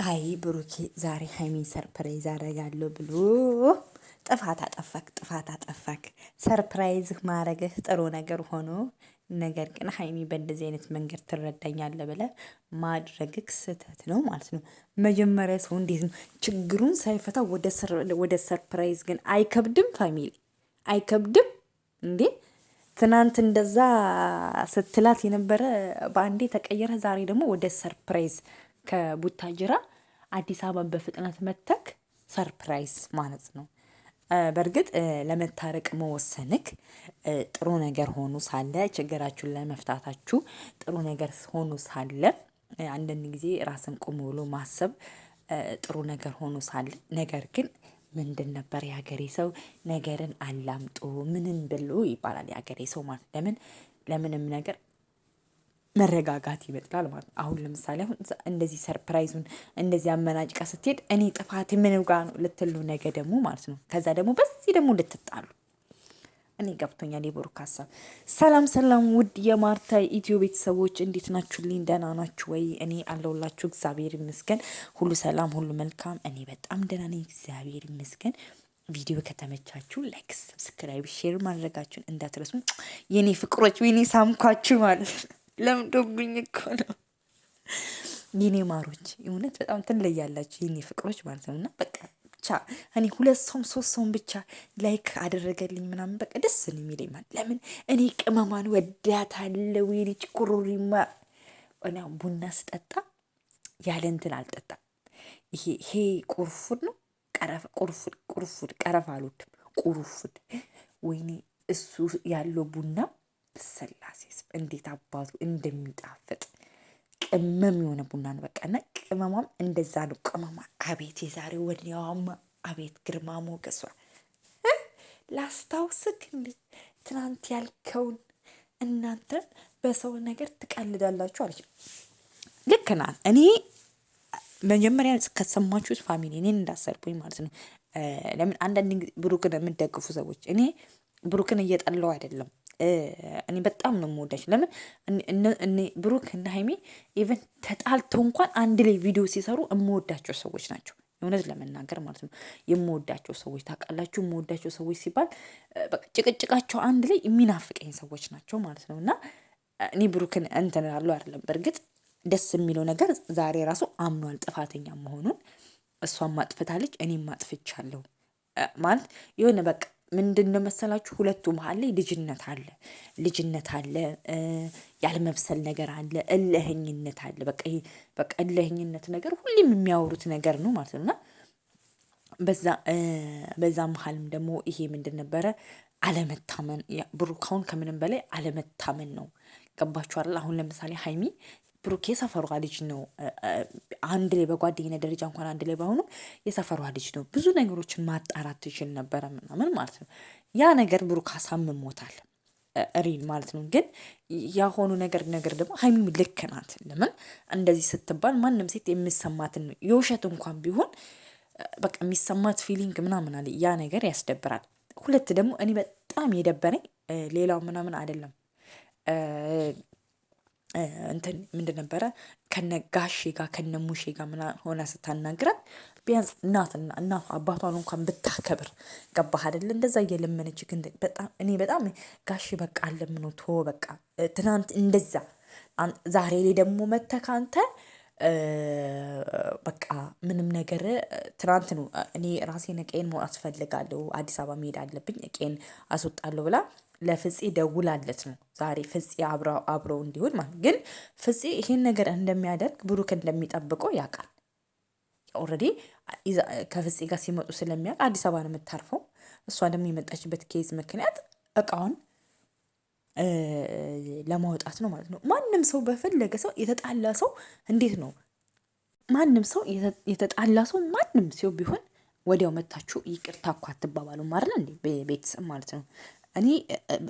አይ ብሩኬ ዛሬ ሀይሚን ሰርፕራይዝ አደርጋለሁ ብሎ ጥፋት አጠፋክ። ሰርፕራይዝ ማድረግህ ጥሩ ነገር ሆኖ ነገር ግን ሀይሚ በእንደዚህ አይነት መንገድ ትረዳኛለህ ብለህ ማድረግህ ስህተት ነው ማለት ነው። መጀመሪያ ሰው እንዴት ነው ችግሩን ሳይፈታ ወደ ሰርፕራይዝ ግን አይከብድም? ፋሚሊ አይከብድም እንዴ? ትናንት እንደዛ ስትላት የነበረ በአንዴ ተቀየረ። ዛሬ ደግሞ ወደ ሰርፕራይዝ ከቡታጅራ አዲስ አበባ በፍጥነት መተክ ሰርፕራይዝ ማለት ነው። በእርግጥ ለመታረቅ መወሰንክ ጥሩ ነገር ሆኖ ሳለ ችግራችሁን ለመፍታታችሁ ጥሩ ነገር ሆኖ ሳለ አንዳንድ ጊዜ ራስን ቆም ብሎ ማሰብ ጥሩ ነገር ሆኖ ሳለ ነገር ግን ምንድን ነበር የሀገሬ ሰው ነገርን አላምጦ ምንን ብሎ ይባላል። የሀገሬ ሰው ማለት ለምንም ነገር መረጋጋት ይበጥላል ማለት ነው። አሁን ለምሳሌ እንደዚህ ሰርፕራይዙን እንደዚህ አመናጭቃ ስትሄድ እኔ ጥፋት ምን ጋር ነው ልትሉ ነገ ደግሞ ማለት ነው። ከዛ ደግሞ በዚህ ደግሞ ልትጣሉ እኔ ገብቶኛል የብሩክ ሀሳብ። ሰላም ውድ የማርታ ኢትዮ ቤተሰቦች እንዴት ናችሁልኝ? ደህና ናችሁ ወይ? እኔ አለሁላችሁ እግዚአብሔር ይመስገን። ሁሉ ሰላም ሁሉ መልካም። እኔ በጣም ደህና ነኝ እግዚአብሔር ይመስገን። ቪዲዮ ከተመቻችሁ ላይክ፣ ሰብስክራይብ፣ ሼር ማድረጋችሁን እንዳትረሱ የኔ ፍቅሮች። ወይኔ ሳምኳችሁ ማለት ነው። ለምዶብኝ እኮ ነው የኔ ማሮች። እውነት በጣም ትለያላችሁ የኔ ፍቅሮች ማለት ነው። እና በቃ ብቻ እኔ 2 ሰውም 3 ሰውም ብቻ ላይክ አደረገልኝ ምናምን በቃ ደስ ነው የሚለኝ ማለት ለምን እኔ ቅመማን ወዳታለሁ። የኔ ችኩሩሪማ እና ቡና ስጠጣ ያለ እንትን አልጠጣም። ይሄ ቁርፉድ ነው ቁርፉድ ቀረፋ አልወድም። ቁርፉድ ወይኔ እሱ ያለው ቡና ስላሴስ እንዴት አባቱ እንደሚጣፍጥ ቅመም የሆነ ቡና ነው። በቃ እና ቅመሟም እንደዛ ነው። ቅመሟ አቤት የዛሬው ወዲያዋማ አቤት ግርማ ሞገሷ። ላስታውስክ እንዴ ትናንት ያልከውን እናንተ በሰው ነገር ትቀልዳላችሁ አለች። ልክ ናት። እኔ መጀመሪያ ከሰማችሁት ፋሚሊ እኔን እንዳሰርኩኝ ማለት ነው። ለምን አንዳንድ ብሩክን የምትደግፉ ሰዎች እኔ ብሩክን እየጠላው አይደለም። እኔ በጣም ነው የምወዳቸው። ለምን እኔ ብሩክ እና ሀይሚ ኢቨን ተጣልተው እንኳን አንድ ላይ ቪዲዮ ሲሰሩ የምወዳቸው ሰዎች ናቸው። እውነት ለመናገር ማለት ነው የምወዳቸው ሰዎች ታውቃላችሁ። የምወዳቸው ሰዎች ሲባል በቃ ጭቅጭቃቸው አንድ ላይ የሚናፍቀኝ ሰዎች ናቸው ማለት ነው። እና እኔ ብሩክን እንትን እላለሁ አይደለም። በእርግጥ ደስ የሚለው ነገር ዛሬ ራሱ አምኗል ጥፋተኛ መሆኑን። እሷን ማጥፍታለች፣ እኔም ማጥፍቻለሁ ማለት የሆነ በቃ ምንድን ነው መሰላችሁ ሁለቱ መሀል ላይ ልጅነት አለ፣ ያለመብሰል ነገር አለ፣ እልህኝነት አለ። በቃ እልህኝነት ነገር ሁሌም የሚያወሩት ነገር ነው ማለት ነው። እና በዛ መሀልም ደግሞ ይሄ ምንድን ነበረ አለመታመን። ብሩካውን ከምንም በላይ አለመታመን ነው። ገባችሁ አይደል? አሁን ለምሳሌ ሀይሚ ብሩክ የሰፈሯ ልጅ ነው። አንድ ላይ በጓደኝነት ደረጃ እንኳን አንድ ላይ ባይሆኑ የሰፈሯ ልጅ ነው። ብዙ ነገሮችን ማጣራት ትችል ነበረ ምናምን ማለት ነው። ያ ነገር ብሩክ አሳምሞታል ሪል ማለት ነው። ግን ያሆኑ ነገር ደግሞ ሀይሚም ልክ ናት። ለምን እንደዚህ ስትባል ማንም ሴት የሚሰማትን የውሸት እንኳን ቢሆን በቃ የሚሰማት ፊሊንግ ምናምን አለ። ያ ነገር ያስደብራል። ሁለት ደግሞ እኔ በጣም የደበረኝ ሌላው ምናምን አይደለም እንትን ምንድን ነበረ ከነ ጋሼ ጋር ከነ ሙሼ ጋር ምናምን ሆና ስታናግራት ቢያንስ እናት አባቷን እንኳን ብታከብር ገባህ አይደል? እንደዛ እየለመነች ግን በጣም ጋሼ በቃ አለምነው ቶ በቃ ትናንት እንደዛ ዛሬ ላይ ደግሞ መተህ አንተ በቃ ምንም ነገር ትናንት ነው እኔ ራሴን እቄን መውጣት እፈልጋለሁ፣ አዲስ አበባ መሄድ አለብኝ፣ እቄን አስወጣለሁ ብላ ለፍፄ ደውላለት ነው ዛሬ ፍፄ አብረው እንዲሆን ማለት ግን ፍፄ ይሄን ነገር እንደሚያደርግ ብሩክ እንደሚጠብቀው ያውቃል። ኦልሬዲ ከፍፄ ጋር ሲመጡ ስለሚያውቅ አዲስ አበባ ነው የምታርፈው። እሷ ደግሞ የመጣችበት ኬዝ ምክንያት እቃውን ለማውጣት ነው ማለት ነው። ማንም ሰው በፈለገ ሰው የተጣላ ሰው እንዴት ነው ማንም ሰው የተጣላ ሰው ማንም ሰው ቢሆን ወዲያው መታችሁ ይቅርታ እኮ አትባባሉም አይደል እንዴ? ቤተሰብ ማለት ነው። እኔ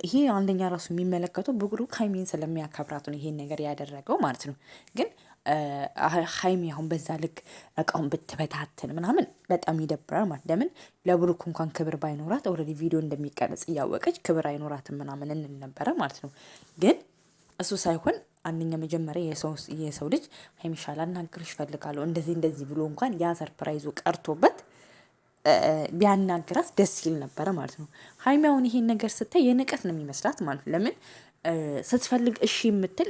ይሄ አንደኛ ራሱ የሚመለከተው ብሩክ ሀይሚን ስለሚያከብራት ነው ይሄን ነገር ያደረገው ማለት ነው። ግን ሀይሚ አሁን በዛ ልክ እቃውን ብትበታትን ምናምን በጣም ይደብራል ማለት ለምን ለብሩክ እንኳን ክብር ባይኖራት ኦልሬዲ ቪዲዮ እንደሚቀረጽ እያወቀች ክብር አይኖራትም ምናምን እንል ነበረ ማለት ነው። ግን እሱ ሳይሆን አንደኛ መጀመሪያ የሰው ልጅ ሀይሚሻ ላናግርሽ እፈልጋለሁ እንደዚህ ብሎ እንኳን ያ ሰርፕራይዙ ቀርቶበት ቢያናግራት ደስ ይል ነበረ ማለት ነው። ሀይሚ አሁን ይሄን ነገር ስታይ የንቀት ነው የሚመስላት ማለት ነው። ለምን ስትፈልግ እሺ የምትል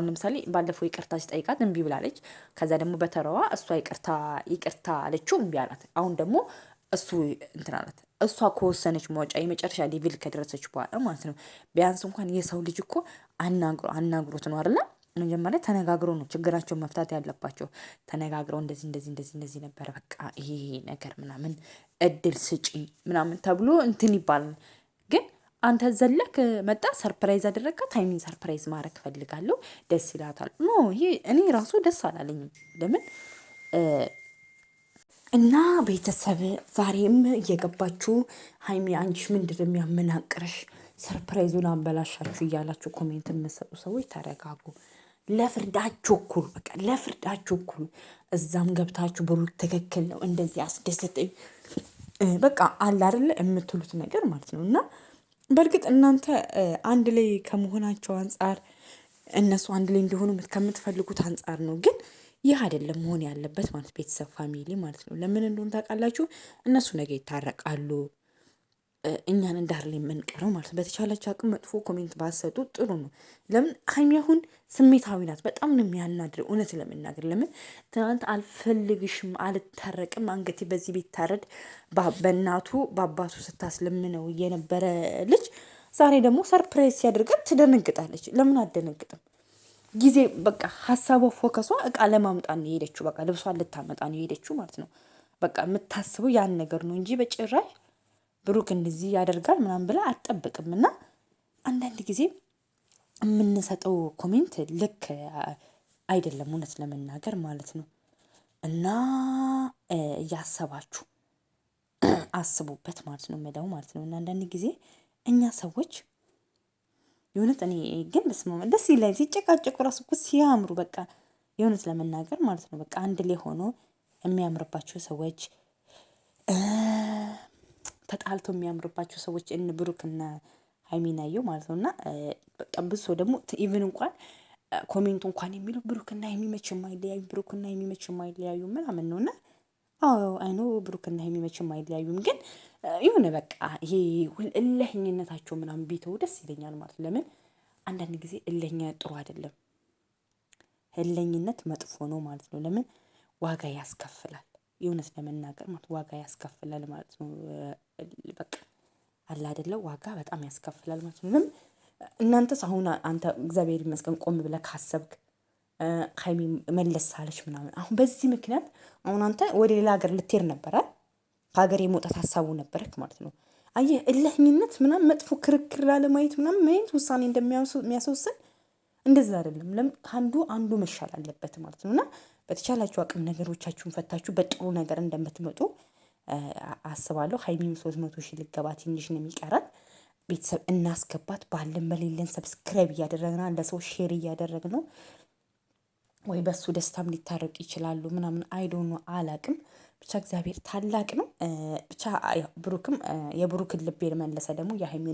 ለምሳሌ ባለፈው ይቅርታ ሲጠይቃት እምቢ ብላለች። ከዛ ደግሞ በተረዋ እሷ ይቅርታ አለችው እምቢ አላት። አሁን ደግሞ እሱ እንትን አላት። እሷ ከወሰነች መውጫ የመጨረሻ ሌቭል ከደረሰች በኋላ ማለት ነው። ቢያንስ እንኳን የሰው ልጅ እኮ አናግሮት ነው አይደለ? መጀመሪያ ተነጋግረው ነው ችግራቸውን መፍታት ያለባቸው። ተነጋግረው እንደዚህ ነበረ በቃ ይሄ ነገር ምናምን እድል ስጪኝ ምናምን ተብሎ እንትን ይባላል። ግን አንተ ዘለክ መጣ ሰርፕራይዝ አደረግካት። ሀይሚን ሰርፕራይዝ ማድረግ እፈልጋለሁ ደስ ይላታል። ኖ ይሄ እኔ ራሱ ደስ አላለኝም። ለምን እና ቤተሰብ ዛሬም እየገባችሁ ሀይሚ አንቺ ምንድን ነው የሚያመናቅርሽ ሰርፕራይዙን አበላሻችሁ እያላችሁ ኮሜንት የምትሰጡ ሰዎች ተረጋጉ። ለፍርድ አትቸኩሉ። በቃ ለፍርድ አትቸኩሉ። እዛም ገብታችሁ ብሩክ ትክክል ነው እንደዚህ አስደሰተኝ በቃ አለ አይደለ የምትሉት ነገር ማለት ነው። እና በእርግጥ እናንተ አንድ ላይ ከመሆናቸው አንፃር እነሱ አንድ ላይ እንዲሆኑ ከምትፈልጉት አንፃር ነው። ግን ይህ አይደለም መሆን ያለበት ማለት ቤተሰብ ፋሚሊ ማለት ነው። ለምን እንደሆነ ታውቃላችሁ? እነሱ ነገ ይታረቃሉ። እኛን እንዳር ላይ የምንቀረው ማለት ነው። በተቻላችሁ አቅም መጥፎ ኮሜንት ባሰጡ ጥሩ ነው። ለምን ሀይሚ አሁን ስሜታዊ ናት። በጣም ነው የሚያናድረው እውነት ለመናገር። ለምን ትናንት አልፈልግሽም አልታረቅም አንገቴ በዚህ ቤት ታረድ በእናቱ በአባቱ ስታስለምነው የነበረ ልጅ ዛሬ ደግሞ ሰርፕራይዝ ሲያደርጋት ትደነግጣለች። ለምን አትደነግጥም? ጊዜ በቃ ሀሳቧ ፎከሷ እቃ ለማምጣት ነው የሄደችው። በቃ ልብሷን ልታመጣ ነው የሄደችው ማለት ነው። በቃ የምታስበው ያን ነገር ነው እንጂ በጭራሽ ብሩክ እንደዚህ ያደርጋል ምናምን ብላ አትጠብቅም። እና አንዳንድ ጊዜ የምንሰጠው ኮሜንት ልክ አይደለም እውነት ለመናገር ማለት ነው። እና እያሰባችሁ አስቡበት ማለት ነው የምለው ማለት ነው። እና አንዳንድ ጊዜ እኛ ሰዎች የእውነት እኔ ግን በስመ ደስ ይላል ሲጨቃጨቁ ራሱ እኮ ሲያምሩ በቃ የእውነት ለመናገር ማለት ነው። በቃ አንድ ላይ ሆኖ የሚያምርባቸው ሰዎች ተጣልቶ የሚያምርባቸው ሰዎች እነ ብሩክና ሀይሚናየው ማለት ነው። እና በቃ ብዙ ሰው ደግሞ ኢቭን እንኳን ኮሜንቱ እንኳን የሚለው ብሩክና ሀይሚ መቼም አይለያዩ ብሩክና ሀይሚ መቼም አይለያዩ ምናምን ነው። እና አዎ አይኖ ብሩክና ሀይሚ መቼም አይለያዩም። ግን የሆነ በቃ ይሄ እልህኝነታቸው ምናምን ቢተው ደስ ይለኛል ማለት ለምን አንዳንድ ጊዜ እልህኛ ጥሩ አይደለም። እልህኝነት መጥፎ ነው ማለት ነው። ለምን ዋጋ ያስከፍላል። የእውነት ለመናገር ማለት ዋጋ ያስከፍላል ማለት ነው። በቃ አለ አይደለ ዋጋ በጣም ያስከፍላል ማለት ነው። እናንተስ አሁን አንተ እግዚአብሔር ይመስገን ቆም ብለህ ካሰብክ ሀይሚ መለስ አለች ምናምን አሁን በዚህ ምክንያት አሁን አንተ ወደ ሌላ ሀገር ልትሄድ ነበረ። ከሀገር የመውጣት ሀሳቡ ነበረክ ማለት ነው። አየህ እልህኝነት ምናምን መጥፎ ክርክር ላለማየት ምናምን ምን አይነት ውሳኔ እንደሚያስወስን እንደዛ አይደለም። ለምን አንዱ መሻል አለበት ማለት ነው። እና በተቻላችሁ አቅም ነገሮቻችሁን ፈታችሁ በጥሩ ነገር እንደምትመጡ አስባለሁ። ሀይሚም 300,000 ልገባ ትንሽ ነው የሚቀራት። ቤተሰብ እናስገባት። ባለን በሌለን ሰብስክራይብ እያደረግን ለሰው ሼር እያደረግን ነው። ወይ በሱ ደስታም ሊታረቅ ይችላሉ ምናምን አይዶኖ አላቅም። ብቻ እግዚአብሔር ታላቅ ነው። ብቻ ብሩክም የብሩክን ልብ የመለሰ ደግሞ የሀይሚ